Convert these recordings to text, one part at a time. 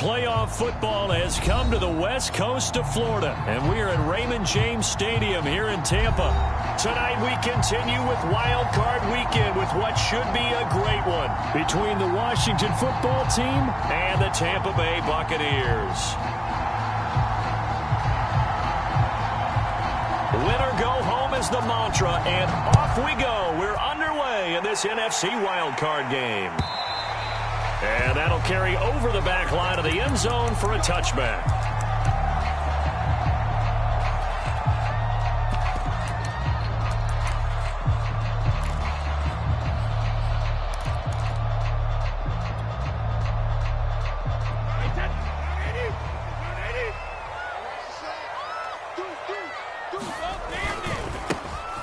Playoff football has come to the west coast of Florida, and we are at Raymond James Stadium here in Tampa. Tonight we continue with Wild Card Weekend with what should be a great one between the Washington football team and the Tampa Bay Buccaneers. Win or go home is the mantra, and off we go. We're underway in this NFC Wild Card game. And that'll carry over the back line of the end zone for a touchback.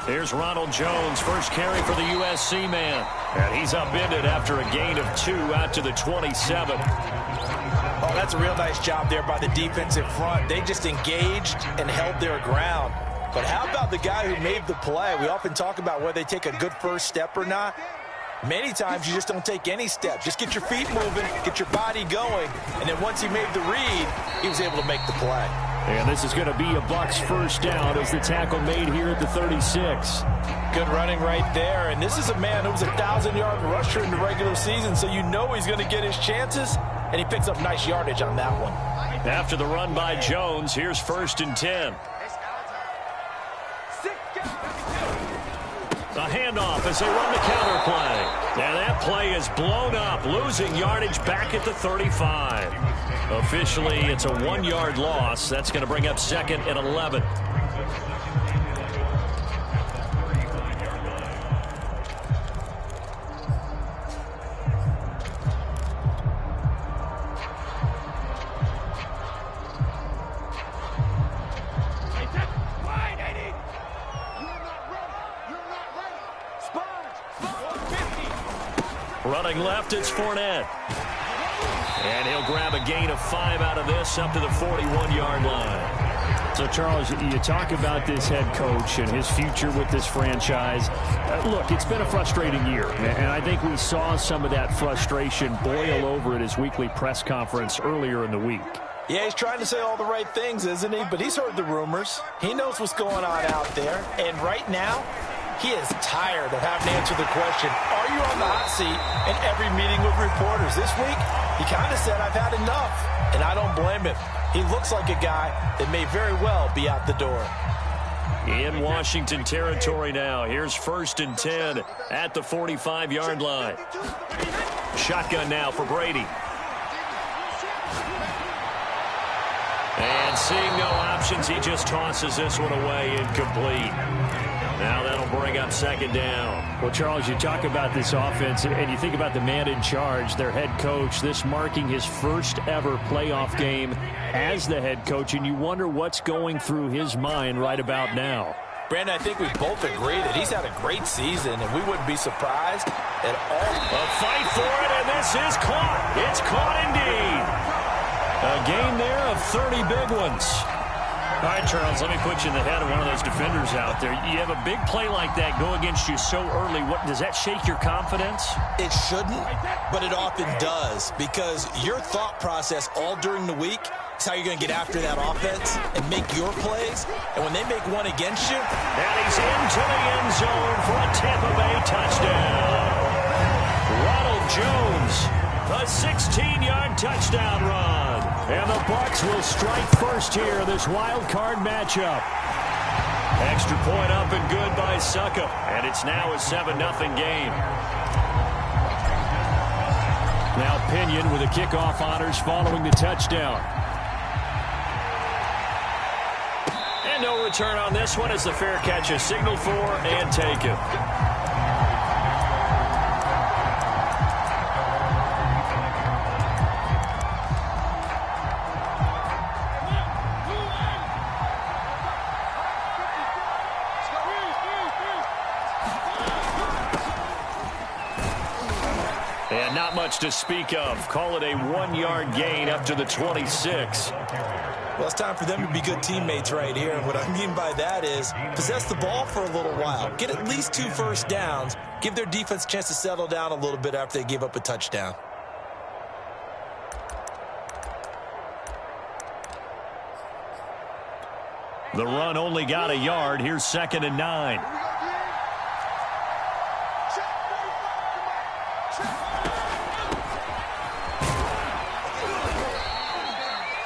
Here's Ronald Jones, first carry for the USC man. And he's upended after a gain of 2 out to the 27. Oh, that's a real nice job there by the defensive front. They just engaged and held their ground. But how about the guy who made the play? We often talk about whether they take a good first step or not. Many times you just don't take any step. Just get your feet moving, get your body going, and then once he made the read, he was able to make the play. And this is going to be a Bucs first down as the tackle made here at the 36. Good running right there. And this is a man who was a 1,000-yard rusher in the regular season, so you know he's going to get his chances, and he picks up nice yardage on that one. After the run by Jones, here's 1st and 10. The handoff as they run the counter play. And that play is blown up, losing yardage back at the 35. Officially, it's a 1-yard loss. That's going to bring up 2nd and 11. Running left, it's Fournette. And he'll grab a gain of 5 out of this up to the 41-yard line. So, Charles, you talk about this head coach and his future with this franchise. Look, it's been a frustrating year, and I think we saw some of that frustration boil over at his weekly press conference earlier in the week. Yeah, he's trying to say all the right things, isn't he? But he's heard the rumors. He knows what's going on out there. And right now, he is tired of having to answer the question, are you on the hot seat in every meeting with reporters? This week, he kind of said, I've had enough, and I don't blame him. He looks like a guy that may very well be out the door. In Washington territory now. Here's 1st and 10 at the 45-yard line. Shotgun now for Brady. And seeing no options, he just tosses this one away incomplete. Now that'll bring up 2nd down. Well, Charles, you talk about this offense, and you think about the man in charge, their head coach, this marking his first ever playoff game as the head coach, and you wonder what's going through his mind right about now. Brandon, I think we both agree that he's had a great season, and we wouldn't be surprised at all. A fight for it, and this is caught. It's caught indeed. A gain there of 30 big ones. All right, Charles, let me put you in the head of one of those defenders out there. You have a big play like that go against you so early. What does that shake your confidence? It shouldn't, but it often does, because your thought process all during the week is how you're going to get after that offense and make your plays. And when they make one against you, and he's into the end zone for a Tampa Bay touchdown. Ronald Jones, a 16-yard touchdown run. And the Bucs will strike first here in this wild card matchup. Extra point up and good by Succa. And it's now a 7-0 game. Now Pinion with the kickoff honors following the touchdown. And no return on this one as the fair catch is signaled for and taken. And not much to speak of. Call it a 1-yard gain up to the 26. Well, it's time for them to be good teammates right here. And what I mean by that is possess the ball for a little while. Get at least 2 first downs. Give their defense a chance to settle down a little bit after they give up a touchdown. The run only got a yard. Here's 2nd and 9.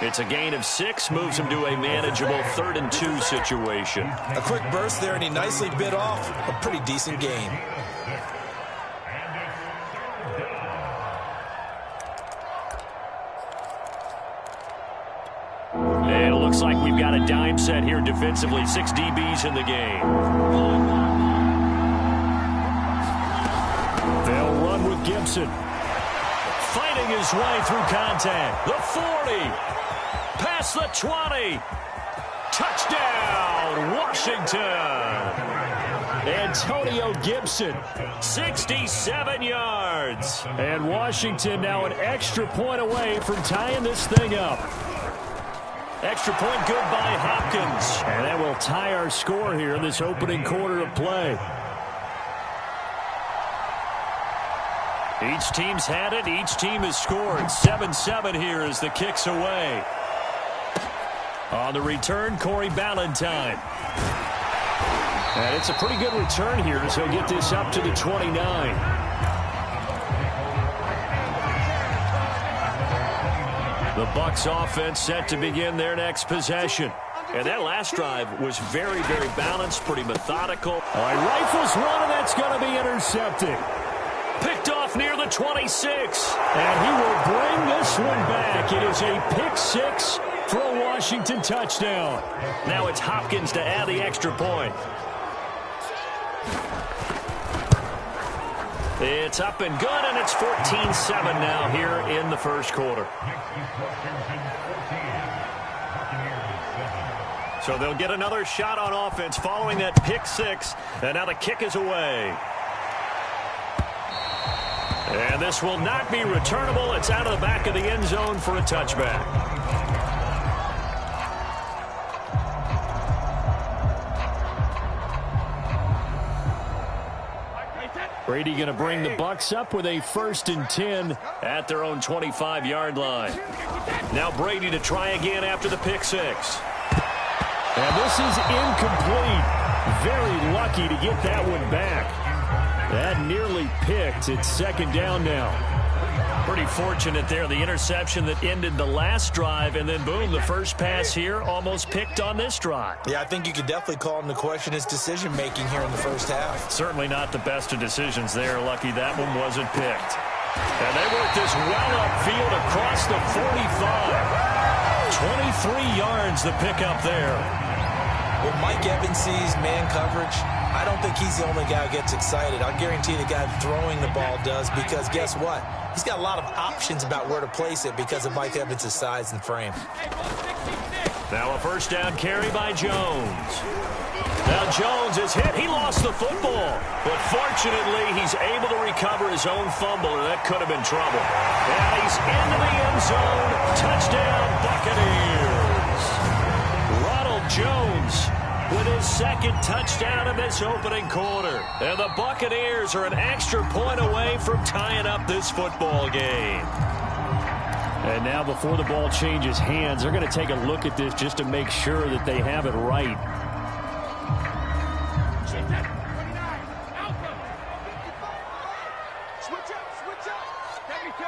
It's a gain of 6, moves him to a manageable 3rd and 2 situation. A quick burst there, and he nicely bit off a pretty decent gain. And it looks like we've got a dime set here defensively. 6 DBs in the game. They'll run with Gibson. Fighting his way through contact. The 40. Past the 20. Touchdown, Washington. Antonio Gibson. 67 yards. And Washington now an extra point away from tying this thing up. Extra point good by Hopkins. And that will tie our score here in this opening quarter of play. Each team's had it. Each team has scored. 7-7 here as the kick's away. On the return, Corey Ballantyne. And it's a pretty good return here as he'll get this up to the 29. The Bucs offense set to begin their next possession. And that last drive was very, very balanced, pretty methodical. All right, rifles one, and that's going to be intercepted. Picked off near the 26. And he will bring this one back. It is a pick 6 for a Washington touchdown. Now it's Hopkins to add the extra point. It's up and good, and it's 14-7 now here in the first quarter. So they'll get another shot on offense following that pick 6, and now the kick is away. And this will not be returnable. It's out of the back of the end zone for a touchback. Brady going to bring the Bucs up with a 1st and 10 at their own 25-yard line. Now Brady to try again after the pick 6. And this is incomplete. Very lucky to get that one back. That nearly picked. It's 2nd down now. Pretty fortunate there. The interception that ended the last drive, and then boom, the first pass here almost picked on this drive. Yeah, I think you could definitely call into question his decision-making here in the first half. Certainly not the best of decisions there. Lucky that one wasn't picked. And they work this well upfield across the 45. 23 yards the pickup there. When Mike Evans sees man coverage, I don't think he's the only guy who gets excited. I'll guarantee the guy throwing the ball does, because guess what? He's got a lot of options about where to place it because of Mike Evans' size and frame. Now a first down carry by Jones. Now Jones is hit. He lost the football. But fortunately, he's able to recover his own fumble, or that could have been trouble. And he's into the end zone. Touchdown, Buccaneers. Ronald Jones with his 2nd touchdown in this opening quarter. And the Buccaneers are an extra point away from tying up this football game. And now before the ball changes hands, they're going to take a look at this just to make sure that they have it right.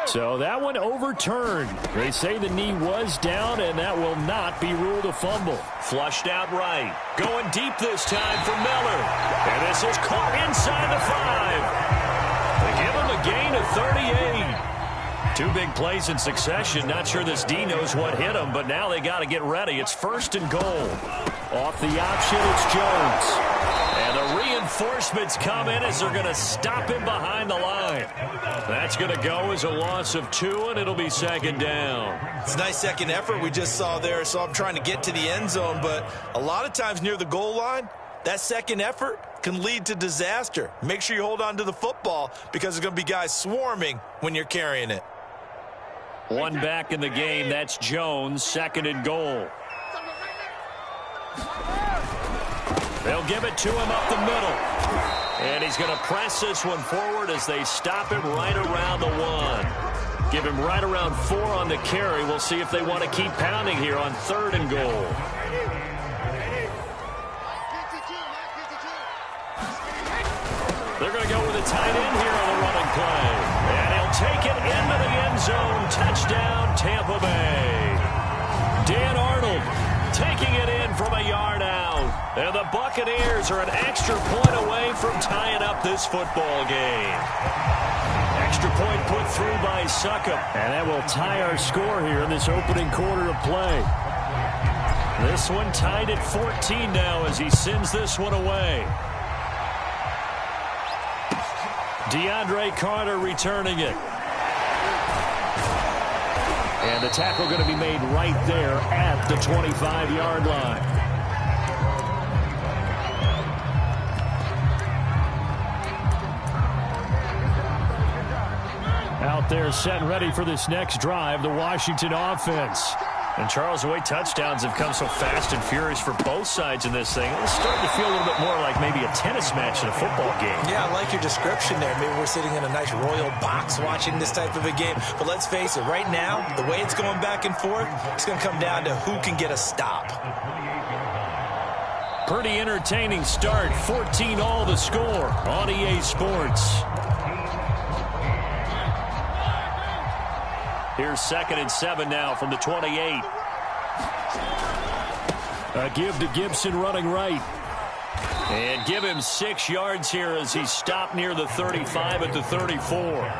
So that one overturned. They say the knee was down, and that will not be ruled a fumble. Flushed out right. Going deep this time for Miller. And this is caught inside the 5. They give him a gain of 38. 2 big plays in succession. Not sure this D knows what hit him, but now they got to get ready. It's 1st and goal. Off the option, it's Jones. And the reinforcements come in as they're going to stop him behind the line. That's going to go as a loss of 2, and it'll be 2nd down. It's a nice second effort we just saw there. So I'm trying to get to the end zone, but a lot of times near the goal line, that second effort can lead to disaster. Make sure you hold on to the football because there's going to be guys swarming when you're carrying it. One back in the game. That's Jones, 2nd and goal. They'll give it to him up the middle. And he's going to press this one forward as they stop him right around the 1. Give him right around 4 on the carry. We'll see if they want to keep pounding here on 3rd and goal. They're going to go with a tight end here on the running play. And he'll take it into the end zone. Touchdown, Tampa Bay. Dan Arnold taking it in from a yard out. And the Buccaneers are an extra point away from tying up this football game. Extra point put through by Succop. And that will tie our score here in this opening quarter of play. This one tied at 14 now as he sends this one away. DeAndre Carter returning it. And the tackle going to be made right there at the 25-yard line. Out there set and ready for this next drive, the Washington offense. And Charles, the way touchdowns have come so fast and furious for both sides in this thing, it's starting to feel a little bit more like maybe a tennis match in a football game. Yeah, I like your description there. Maybe we're sitting in a nice royal box watching this type of a game. But let's face it, right now, the way it's going back and forth, it's going to come down to who can get a stop. Pretty entertaining start. 14-all the score on EA Sports. Here's 2nd and 7 now from the 28. A give to Gibson running right. And give him 6 yards here as he's stopped near the 35 at the 34.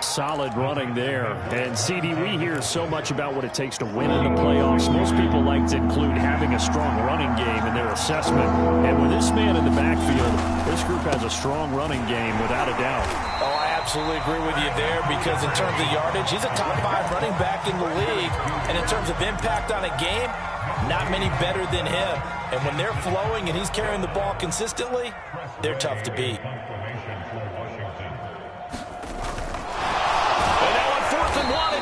Solid running there. And, CD, we hear so much about what it takes to win in the playoffs. Most people like to include having a strong running game in their assessment. And with this man in the backfield, this group has a strong running game without a doubt. Oh, I absolutely agree with you there because in terms of yardage, he's a top 5 running back in the league. And in terms of impact on a game, not many better than him. And when they're flowing and he's carrying the ball consistently, they're tough to beat.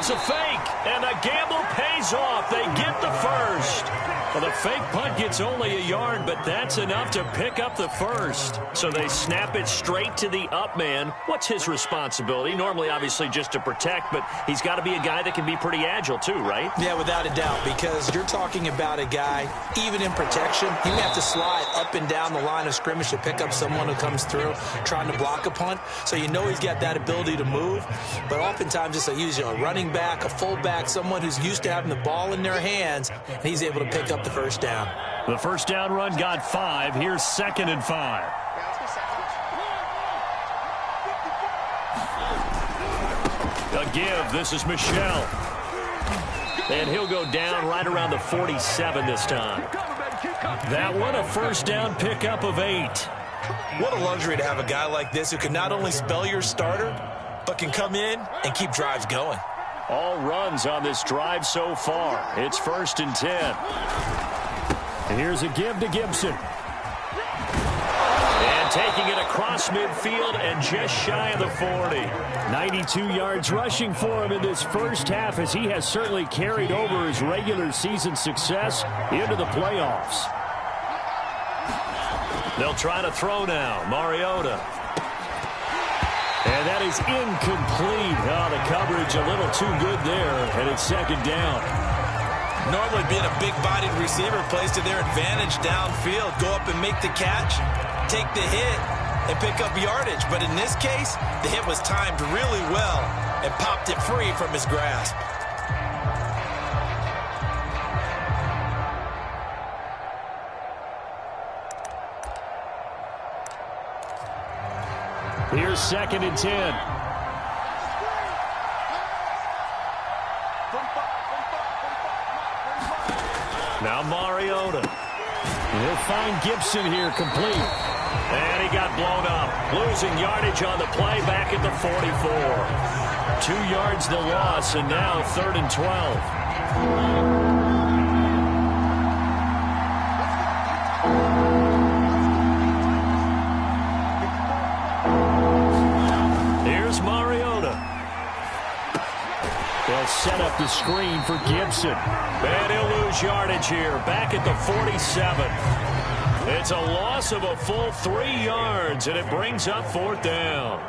It's a fake, and the gamble pays off. They get the first. Well, the fake punt gets only a yard, but that's enough to pick up the first. So they snap it straight to the up man. What's his responsibility? Normally, obviously, just to protect, but he's got to be a guy that can be pretty agile too, right? Yeah, without a doubt, because you're talking about a guy, even in protection, he may have to slide up and down the line of scrimmage to pick up someone who comes through trying to block a punt. So you know he's got that ability to move, but oftentimes it's usually a running back, a fullback, someone who's used to having the ball in their hands, and he's able to pick up the first down. The first down run got 5. Here's 2nd and 5. A give. This is Michel. And he'll go down right around the 47 this time. That one a first down pickup of 8. What a luxury to have a guy like this who can not only spell your starter, but can come in and keep drives going. All runs on this drive so far. It's 1st and 10. Here's a give to Gibson. And taking it across midfield and just shy of the 40. 92 yards rushing for him in this first half as he has certainly carried over his regular season success into the playoffs. They'll try to throw now. Mariota. And that is incomplete. Oh, the coverage a little too good there, and it's 2nd down. Normally being a big-bodied receiver plays to their advantage downfield. Go up and make the catch, take the hit, and pick up yardage. But in this case, the hit was timed really well and popped it free from his grasp. Here's 2nd and 10. Now Mariota. He'll find Gibson here complete. And he got blown up. Losing yardage on the play back at the 44. 2 yards the loss, and now 3rd and 12. They'll set up the screen for Gibson. And he'll lose yardage here. Back at the 47. It's a loss of a full 3 yards, and it brings up 4th down.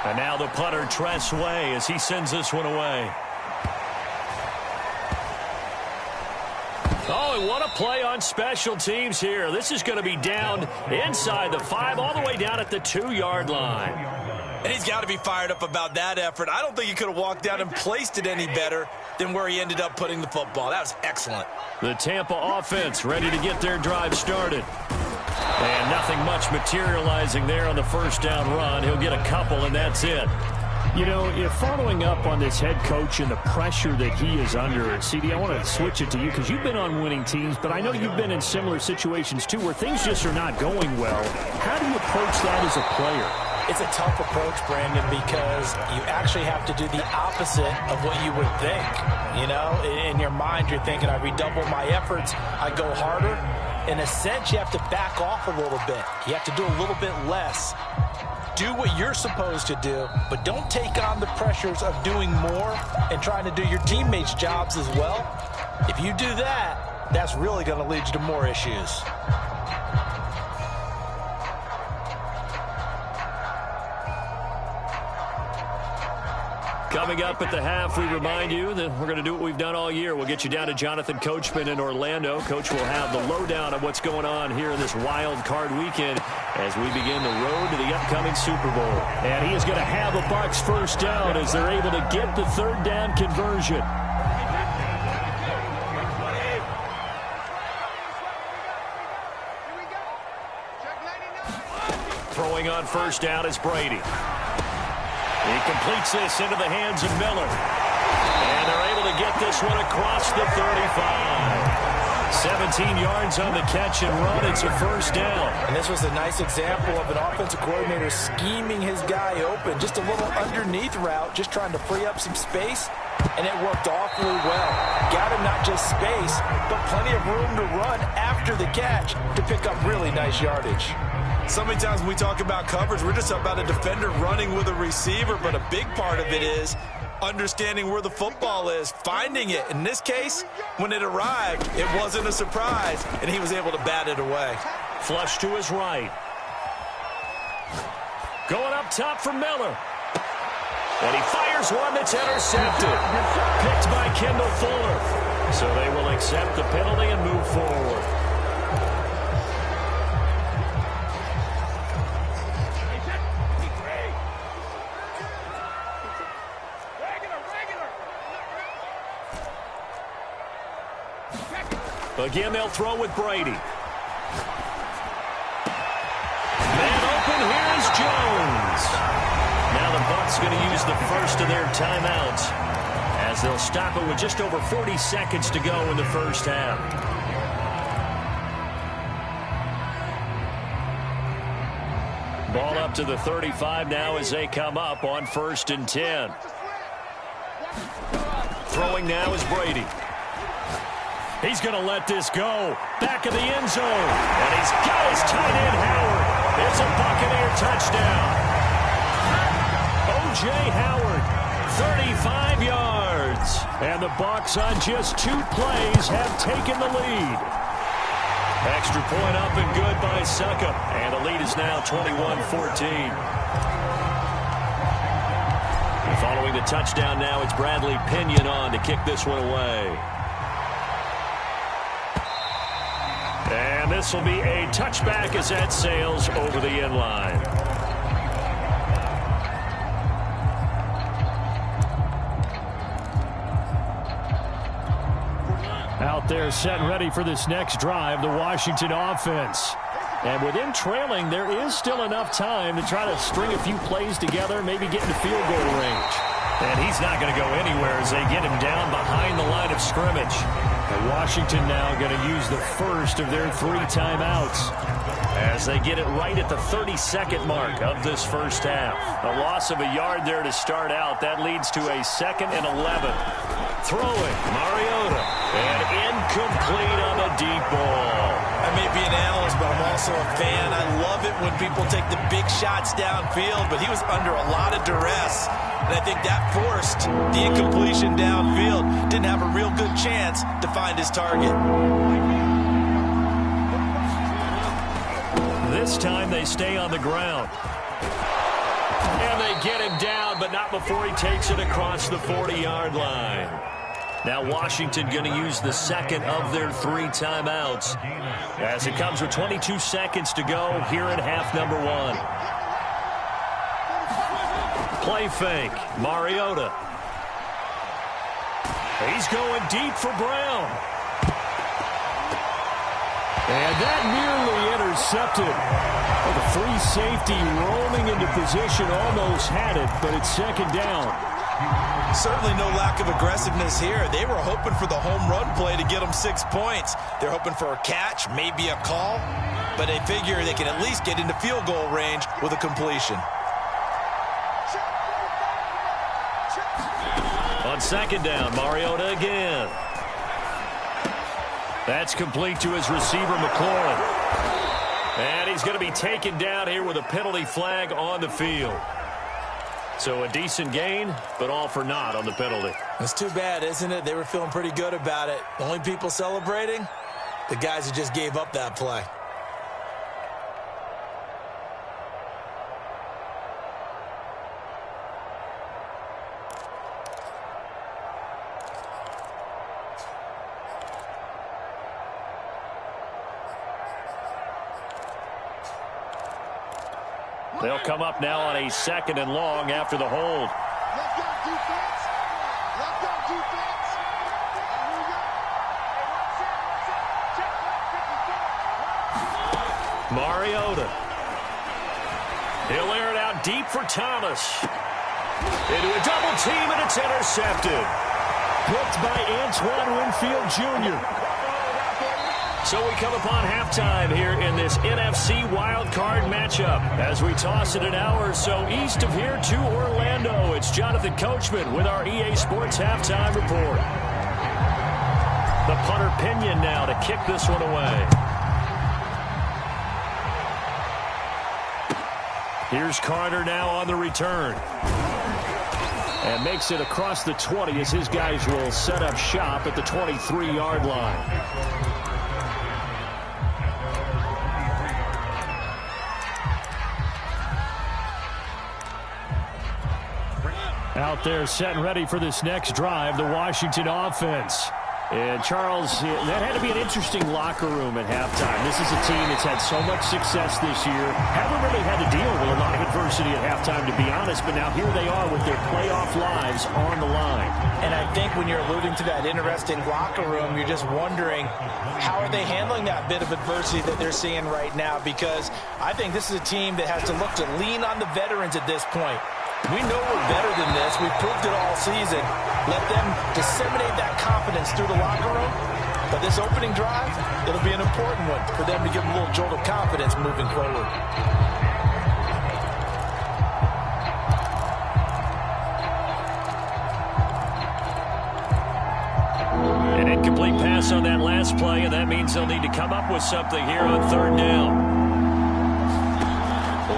And now the punter, Tress Way, as he sends this one away. Oh, and what a play on special teams here. This is going to be down inside the 5, all the way down at the 2-yard line. And he's got to be fired up about that effort. I don't think he could have walked down and placed it any better than where he ended up putting the football. That was excellent. The Tampa offense ready to get their drive started. And nothing much materializing there on the first down run. He'll get a couple, and that's it. You know, if following up on this head coach and the pressure that he is under, CD, I want to switch it to you because you've been on winning teams, but I know you've been in similar situations too where things just are not going well. How do you approach that as a player? It's a tough approach, Brandon, because you actually have to do the opposite of what you would think. You know, in your mind, you're thinking, I redouble my efforts, I go harder. In a sense, you have to back off a little bit. You have to do a little bit less. Do what you're supposed to do, but don't take on the pressures of doing more and trying to do your teammates' jobs as well. If you do that, that's really going to lead you to more issues. Coming up at the half, we remind you that we're going to do what we've done all year. We'll get you down to Jonathan Coachman in Orlando. Coach will have the lowdown of what's going on here in this wild card weekend as we begin the road to the upcoming Super Bowl. And he is going to have a Bucs first down as they're able to get the third down conversion. Throwing on first down is Brady. He completes this into the hands of Miller. And they're able to get this one across the 35. 17 yards on the catch and run. It's a first down. And this was a nice example of an offensive coordinator scheming his guy open. Just a little underneath route, just trying to free up some space. And it worked awfully well. Got him not just space, but plenty of room to run after the catch to pick up really nice yardage. So many times when we talk about coverage, we're just about a defender running with a receiver, but a big part of it is understanding where the football is, finding it. In this case, when it arrived, it wasn't a surprise, and he was able to bat it away. Flush to his right. Going up top for Miller. And he fires one that's intercepted. Picked by Kendall Fuller. So they will accept the penalty and move forward. Again, they'll throw with Brady. Man open, here's Jones. Now the Bucs going to use the first of their timeouts as they'll stop it with just over 40 seconds to go in the first half. Ball up to the 35 now as they come up on 1st and 10. Throwing now is Brady. He's going to let this go. Back of the end zone. And he's got his tight end, Howard. It's a Buccaneer touchdown. O.J. Howard, 35 yards. And the Bucs on just 2 plays have taken the lead. Extra point up and good by Suckup. And the lead is now 21-14. Following the touchdown now, it's Bradley Pinion on to kick this one away. And this will be a touchback as that sails over the end line. Out there set and ready for this next drive, the Washington offense. And with them trailing, there is still enough time to try to string a few plays together, maybe get into field goal range. And he's not going to go anywhere as they get him down behind the line of scrimmage. And Washington now going to use the first of their 3 timeouts as they get it right at the 32nd mark of this first half. A loss of a yard there to start out. That leads to a 2nd and 11. Throwing, Mariota, and incomplete on a deep ball. I may be an analyst, but I'm also a fan. I love it when people take the big shots downfield, but he was under a lot of duress. And I think that forced the incompletion downfield. Didn't have a real good chance to find his target. This time they stay on the ground. And they get him down, but not before he takes it across the 40-yard line. Now Washington going to use the second of their 3 timeouts as it comes with 22 seconds to go here in half number 1. Play fake. Mariota. He's going deep for Brown. And that nearly intercepted. Well, the free safety rolling into position almost had it, but it's second down. Certainly no lack of aggressiveness here. They were hoping for the home run play to get them 6 points. They're hoping for a catch, maybe a call, but they figure they can at least get into field goal range with a completion. On second down, Mariota again. That's complete to his receiver, McLaurin. And he's going to be taken down here with a penalty flag on the field. So a decent gain, but all for naught on the penalty. It's too bad, isn't it? They were feeling pretty good about it. The only people celebrating, the guys who just gave up that play. They'll come up now on a 2nd and long after the hold. Let's go defense. Let's go defense. Here we go. Check. Mariota. He'll air it out deep for Thomas. Into a double team, and it's intercepted. Picked by Antoine Winfield Jr. So we come upon halftime here in this NFC Wildcard matchup. As we toss it an hour or so east of here to Orlando, it's Jonathan Coachman with our EA Sports Halftime Report. The punter Pinion now to kick this one away. Here's Carter now on the return. And makes it across the 20 as his guys will set up shop at the 23-yard line. Out there set and ready for this next drive, the Washington offense. And, Charles, that had to be an interesting locker room at halftime. This is a team that's had so much success this year. Haven't really had to deal with a lot of adversity at halftime, to be honest, but now here they are with their playoff lives on the line. And I think when you're alluding to that interesting locker room, you're just wondering how are they handling that bit of adversity that they're seeing right now, because I think this is a team that has to look to lean on the veterans at this point. We know we're better than this. We've proved it all season. Let them disseminate that confidence through the locker room. But this opening drive, it'll be an important one for them to give them a little jolt of confidence moving forward. An incomplete pass on that last play, and that means they'll need to come up with something here on 3rd down.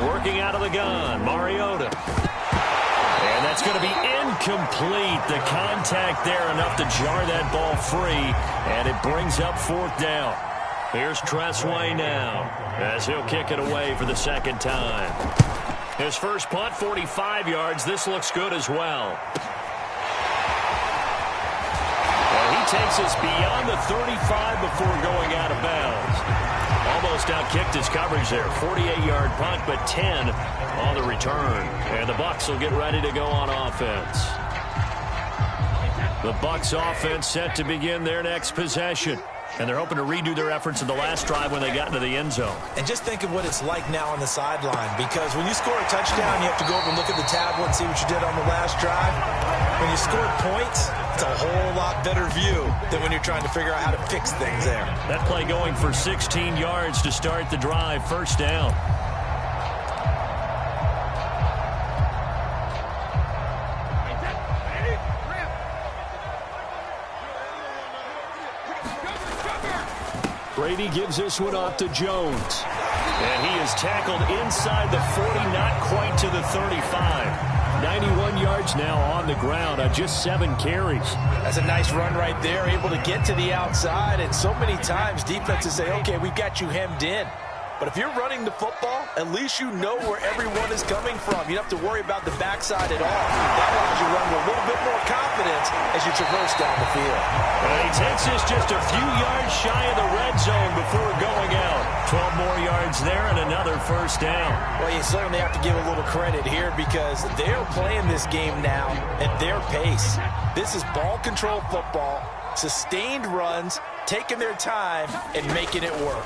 Working out of the gun, Mariota. And that's going to be incomplete. The contact there enough to jar that ball free, and it brings up 4th down. Here's Tressway now as he'll kick it away for the 2nd time. His first punt, 45 yards. This looks good as well. And he takes us beyond the 35 before going out of bounds. Almost outkicked his coverage there. 48-yard punt, but 10 on the return. And the Bucs will get ready to go on offense. The Bucs offense set to begin their next possession. And they're hoping to redo their efforts in the last drive when they got into the end zone. And just think of what it's like now on the sideline, because when you score a touchdown, you have to go over and look at the tablet and see what you did on the last drive. When you score points, it's a whole lot better view than when you're trying to figure out how to fix things there. That play going for 16 yards to start the drive, 1st down. Brady gives this one off to Jones. And he is tackled inside the 40, not quite to the 35. 91 yards now on the ground on just 7 carries. That's a nice run right there, able to get to the outside. And so many times defenses say, okay, we've got you hemmed in. But if you're running the football, at least you know where everyone is coming from. You don't have to worry about the backside at all. That allows you to run with a little bit more confidence as you traverse down the field. And he takes this just a few yards shy of the red zone before going out. 12 more yards there and another first down. Well, you certainly have to give a little credit here because they're playing this game now at their pace. This is ball control football, sustained runs, taking their time, and making it work.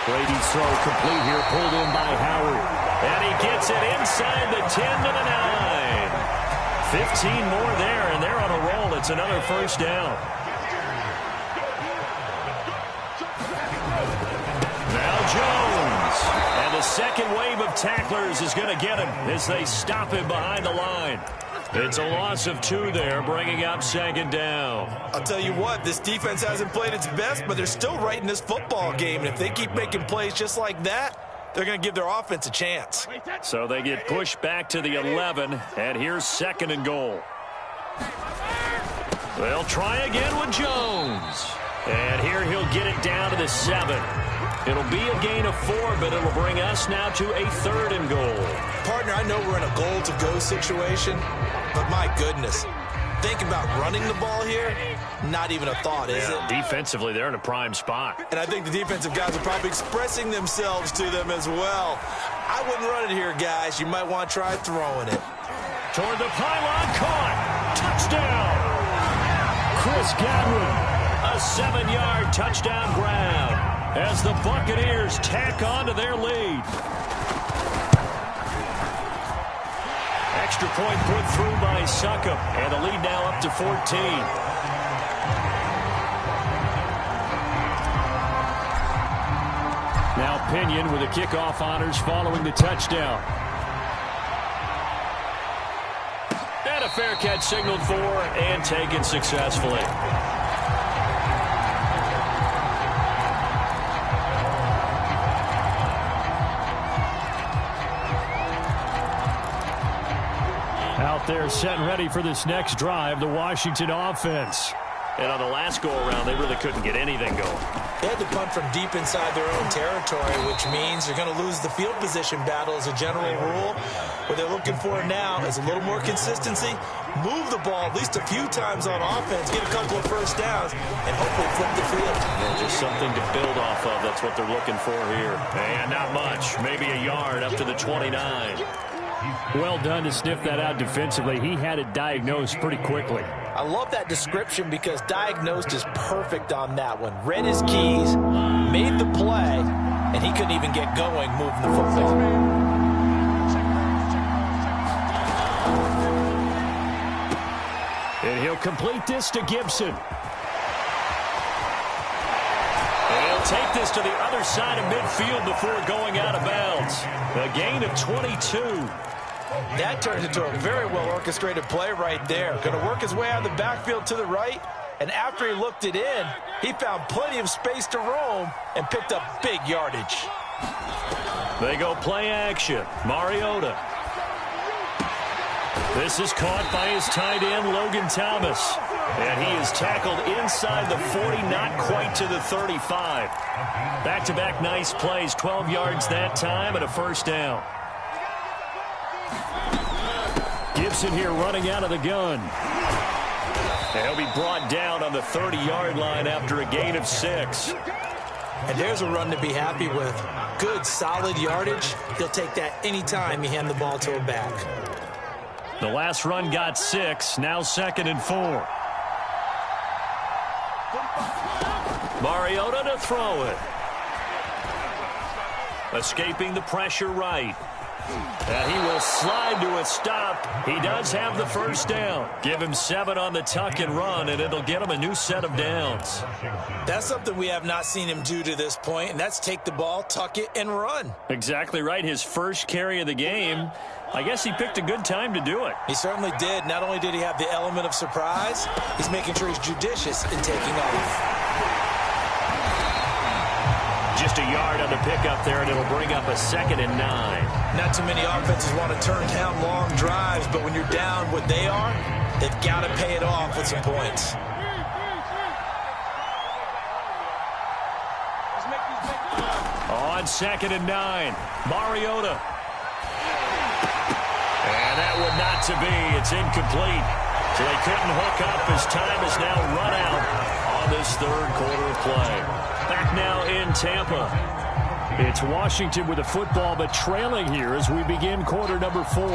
Brady's throw complete here, pulled in by Howard. And he gets it inside the 10 to the 9. 15 more there, and they're on a roll. It's another first down. Now Jones. And the second wave of tacklers is going to get him as they stop him behind the line. It's a loss of 2 there, bringing up second down. I'll tell you what, this defense hasn't played its best, but they're still right in this football game. And if they keep making plays just like that, they're going to give their offense a chance. So they get pushed back to the 11, and here's second and goal. They'll try again with Jones. And here he'll get it down to the 7. It'll be a gain of 4, but it'll bring us now to a third and goal. Partner, I know we're in a goal-to-go situation, but my goodness, thinking about running the ball here, not even a thought, is it? Defensively, they're in a prime spot. And I think the defensive guys are probably expressing themselves to them as well. I wouldn't run it here, guys. You might want to try throwing it. Toward the pylon, caught. Touchdown. Chris Godwin, a 7-yard touchdown grab as the Buccaneers tack on to their lead. Extra point put through by Succop, and the lead now up to 14. Now Pinion with the kickoff honors following the touchdown. And a fair catch signaled for and taken successfully. Out there set and ready for this next drive, the Washington offense. And on the last go-around, they really couldn't get anything going. They had to punt from deep inside their own territory, which means they're going to lose the field position battle as a general rule. What they're looking for now is a little more consistency, move the ball at least a few times on offense, get a couple of first downs, and hopefully flip the field. Yeah, just something to build off of. That's what they're looking for here. And not much. Maybe a yard up to the 29. Well done to sniff that out defensively. He had it diagnosed pretty quickly. I love that description because diagnosed is perfect on that one. Read his keys, made the play, and he couldn't even get going moving the football. And he'll complete this to Gibson. And he'll take this to the other side of midfield before going out of bounds. A gain of 22. That turned into a very well-orchestrated play right there. Going to work his way out of the backfield to the right, and after he looked it in, he found plenty of space to roam and picked up big yardage. They go play action. Mariota. This is caught by his tight end, Logan Thomas. And he is tackled inside the 40, not quite to the 35. Back-to-back nice plays, 12 yards that time and a first down. Gibson here running out of the gun. And he'll be brought down on the 30-yard line after a gain of 6. And there's a run to be happy with. Good, solid yardage. He'll take that anytime you hand the ball to a back. The last run got 6, now 2nd and 4. Mariota to throw it. Escaping the pressure right. And he will slide to a stop. He does have the first down. Give him 7 on the tuck and run, and it'll get him a new set of downs. That's something we have not seen him do to this point, and that's take the ball, tuck it, and run. Exactly right. His first carry of the game. I guess he picked a good time to do it. He certainly did. Not only did he have the element of surprise, he's making sure he's judicious in taking off. Just a yard on the pickup there, and it'll bring up a 2nd and 9. Not too many offenses want to turn down long drives, but when you're down what they are, they've got to pay it off with some points. on 2nd and 9. Mariota. And that would not to be. It's incomplete. So they couldn't hook up as time is now run out on this third quarter of play. Back now in Tampa. It's Washington with the football, but trailing here as we begin quarter number 4.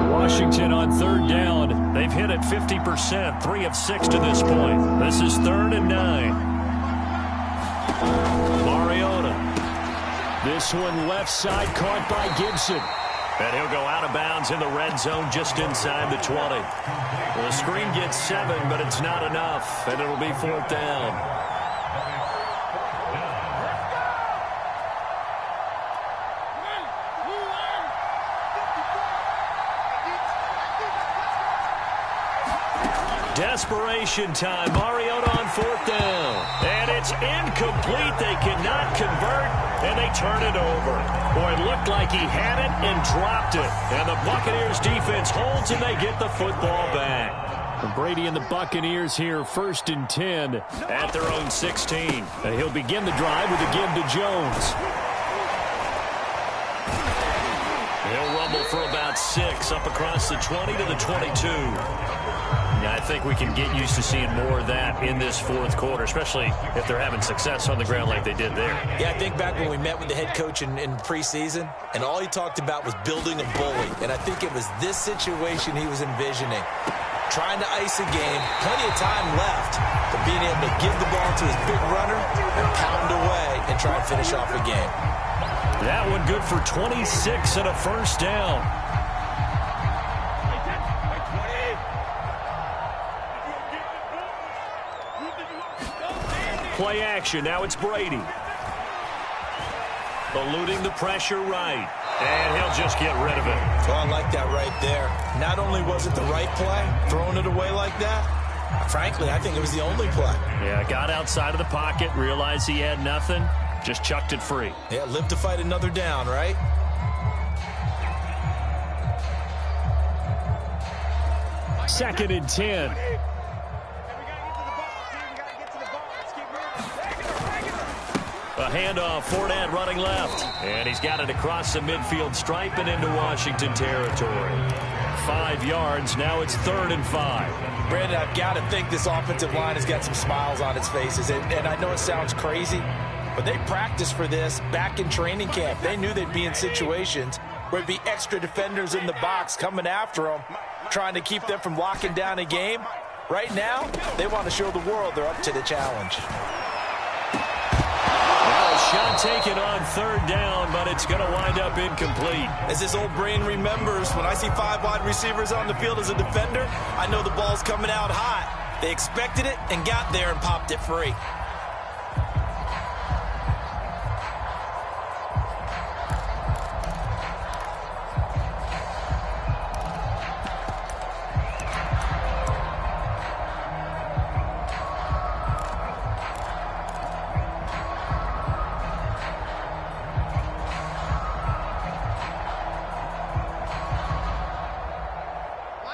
Washington on 3rd down. They've hit it 50%, 3 of 6 to this point. This is 3rd and 9. Mariota. This one left side caught by Gibson. And he'll go out of bounds in the red zone just inside the 20. Well, the screen gets 7, but it's not enough, and it'll be 4th down. Desperation time. Mariota on 4th down. And it's incomplete. They cannot convert, and they turn it over. Boy, it looked like he had it and dropped it. And the Buccaneers defense holds, and they get the football back. Brady and the Buccaneers here, 1st and 10 at their own 16. And he'll begin the drive with a give to Jones. He'll rumble for about 6 up across the 20 to the 22. Yeah, I think we can get used to seeing more of that in this 4th quarter, especially if they're having success on the ground like they did there. Yeah, I think back when we met with the head coach in preseason, and all he talked about was building a bully. And I think it was this situation he was envisioning. Trying to ice a game, plenty of time left, but being able to give the ball to his big runner and pound away and try and finish off a game. That one good for 26 and a 1st down. Play action. Now it's Brady. Eluding the pressure right. And he'll just get rid of it. Oh, I like that right there. Not only was it the right play, throwing it away like that, frankly, I think it was the only play. Yeah, got outside of the pocket, realized he had nothing, just chucked it free. Yeah, live to fight another down, right? Second and 10. A handoff, Fournette running left. And he's got it across the midfield stripe and into Washington territory. 5 yards, now it's 3rd and 5. Brandon, I've got to think this offensive line has got some smiles on its faces. And I know it sounds crazy, but they practiced for this back in training camp. They knew they'd be in situations where there'd be extra defenders in the box coming after them, trying to keep them from locking down a game. Right now, they want to show the world they're up to the challenge. Shot taken on 3rd down, but it's going to wind up incomplete. As his old brain remembers, when I see 5 wide receivers on the field as a defender, I know the ball's coming out hot. They expected it and got there and popped it free.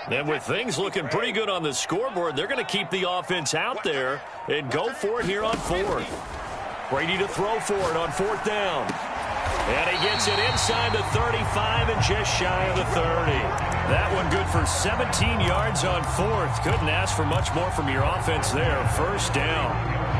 And with things looking pretty good on the scoreboard, they're going to keep the offense out there and go for it here on 4th. Brady to throw for it on 4th down. And he gets it inside the 35 and just shy of the 30. That one good for 17 yards on 4th. Couldn't ask for much more from your offense there. 1st down.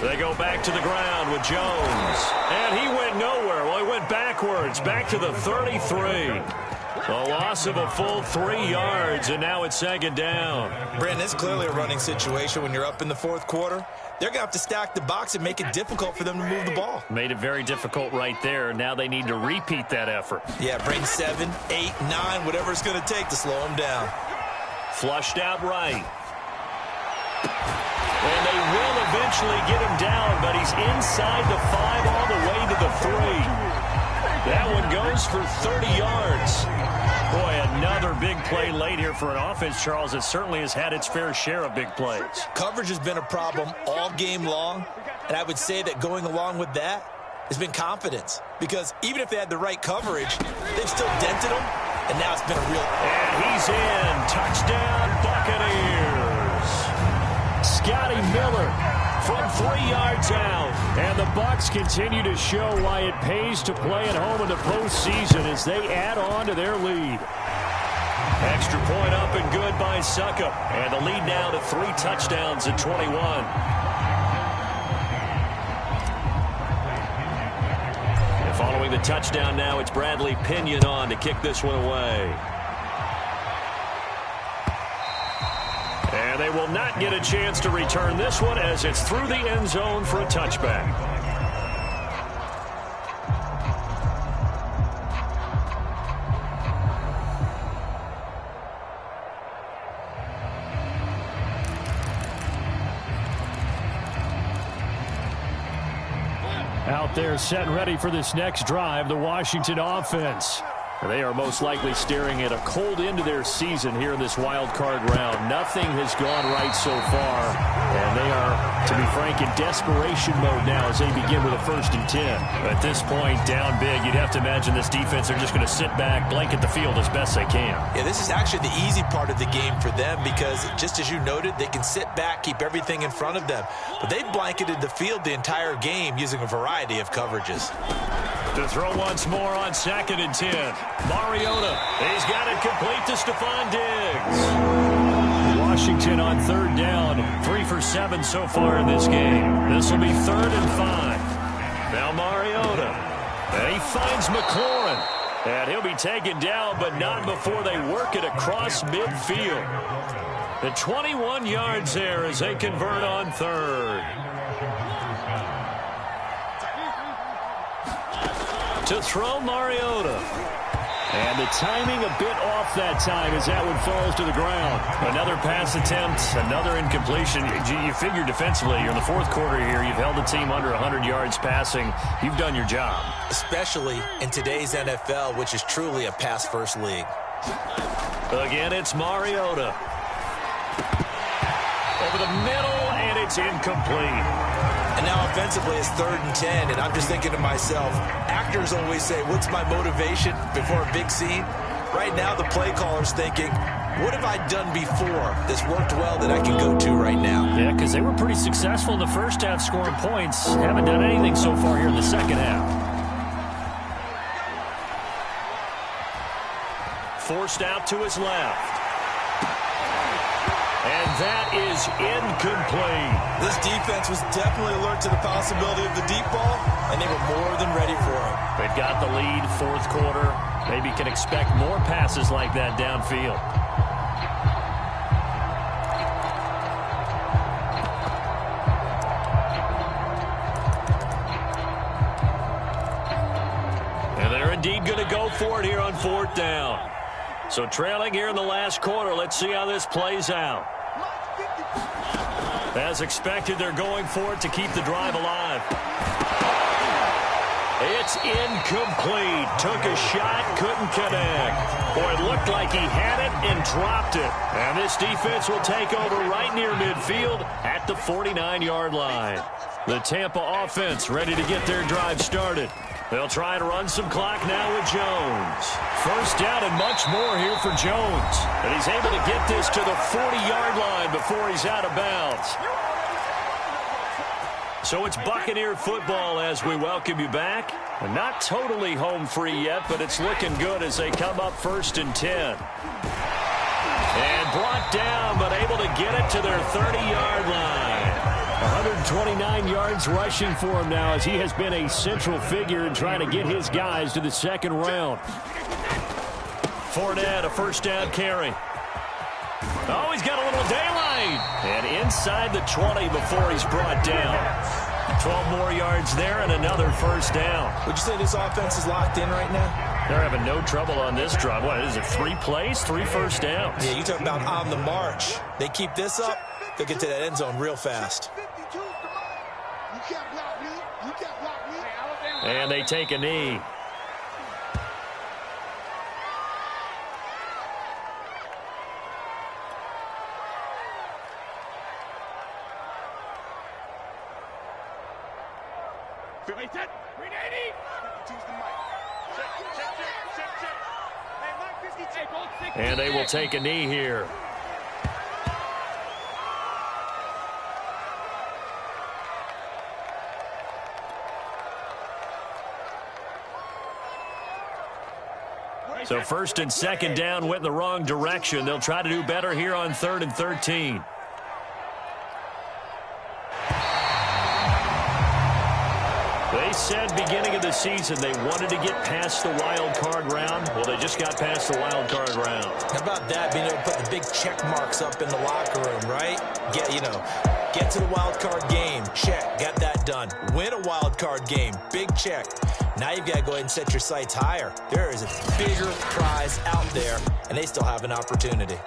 They go back to the ground with Jones. And he went nowhere. Well, he went backwards, back to the 33. A loss of a full 3 yards, and now it's 2nd down. Brandon, it's clearly a running situation when you're up in the 4th quarter. They're going to have to stack the box and make it difficult for them to move the ball. Made it very difficult right there. Now they need to repeat that effort. Yeah, bring 7, 8, 9, whatever it's going to take to slow them down. Flushed out right. And they will eventually get him down, but he's inside the 5 all the way to the 3. That one goes for 30 yards. Boy, another big play late here for an offense, Charles, that certainly has had its fair share of big plays. Coverage has been a problem all game long, and I would say that going along with that has been confidence. Because even if they had the right coverage, they've still dented them, and now it's been a real... And he's in. Touchdown, Buccaneers. Scotty Miller from 3 yards out. And the Bucs continue to show why it pays to play at home in the postseason as they add on to their lead. Extra point up and good by Suckup. And the lead now to 3 touchdowns at 21. And following the touchdown now, it's Bradley Pinion on to kick this one away. And they will not get a chance to return this one as it's through the end zone for a touchback. Out there set and ready for this next drive, the Washington offense. They are most likely staring at a cold end to their season here in this wild card round. Nothing has gone right so far, and they are, to be frank, in desperation mode now as they begin with a 1st and 10. At this point, down big, you'd have to imagine this defense are just going to sit back, blanket the field as best they can. Yeah, this is actually the easy part of the game for them because, just as you noted, they can sit back, keep everything in front of them. But they've blanketed the field the entire game using a variety of coverages. To throw once more on 2nd and 10. Mariota, he's got it complete to Stephon Diggs. Washington on 3rd down, 3 for 7 so far in this game. This will be 3rd and 5. Now Mariota, and he finds McLaurin. And he'll be taken down, but not before they work it across midfield. The 21 yards there as they convert on 3rd. To throw Mariota. And the timing a bit off that time as that one falls to the ground. Another pass attempt, another incompletion. You figure defensively, you're in the 4th quarter here. You've held the team under 100 yards passing. You've done your job. Especially in today's NFL, which is truly a pass-first league. Again, it's Mariota. Over the middle, and it's incomplete. And now offensively it's 3rd and 10, and I'm just thinking to myself, actors always say, what's my motivation before a big scene? Right now the play caller's thinking, what have I done before that's worked well that I can go to right now? Yeah, because they were pretty successful in the first half scoring points. Haven't done anything so far here in the second half. Forced out to his left. And that is incomplete. This defense was definitely alert to the possibility of the deep ball, and they were more than ready for it. They've got the lead, 4th quarter. Maybe can expect more passes like that downfield. And they're indeed going to go for it here on 4th down. So trailing here in the last quarter, let's see how this plays out. As expected, they're going for it to keep the drive alive. It's incomplete. Took a shot, couldn't connect. Boy, it looked like he had it and dropped it. And this defense will take over right near midfield at the 49-yard line. The Tampa offense ready to get their drive started. They'll try and run some clock now with Jones. 1st down and much more here for Jones. But he's able to get this to the 40-yard line before he's out of bounds. So it's Buccaneer football as we welcome you back. Not totally home free yet, but it's looking good as they come up 1st and 10. And brought down, but able to get it to their 30-yard line. 129 yards rushing for him now as he has been a central figure in trying to get his guys to the 2nd round. Fournette, a 1st down carry. Oh, he's got a little daylight. And inside the 20 before he's brought down. 12 more yards there and another 1st down. Would you say this offense is locked in right now? They're having no trouble on this drive. What is it, 3 plays, 3 1st downs? Yeah, you talk about on the march. They keep this up, they'll get to that end zone real fast. And they take a knee. And they will take a knee here. So first and second down went in the wrong direction. They'll try to do better here on 3rd and 13. They said beginning of the season they wanted to get past the wild card round. Well, they just got past the wild card round. How about that, being able to put the big check marks up in the locker room, right? Get to the wild card game. Check. Got that done. Win a wild card game. Big check. Now you've got to go ahead and set your sights higher. There is a bigger prize out there, and they still have an opportunity.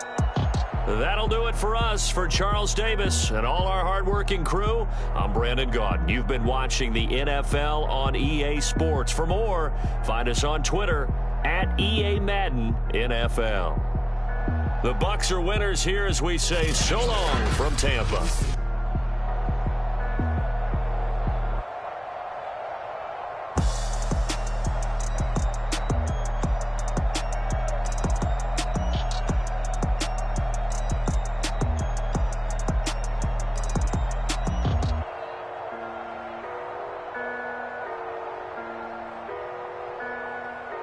That'll do it for us. For Charles Davis and all our hardworking crew, I'm Brandon Gaudin. You've been watching the NFL on EA Sports. For more, find us on Twitter at EA Madden NFL. The Bucs are winners here as we say so long from Tampa.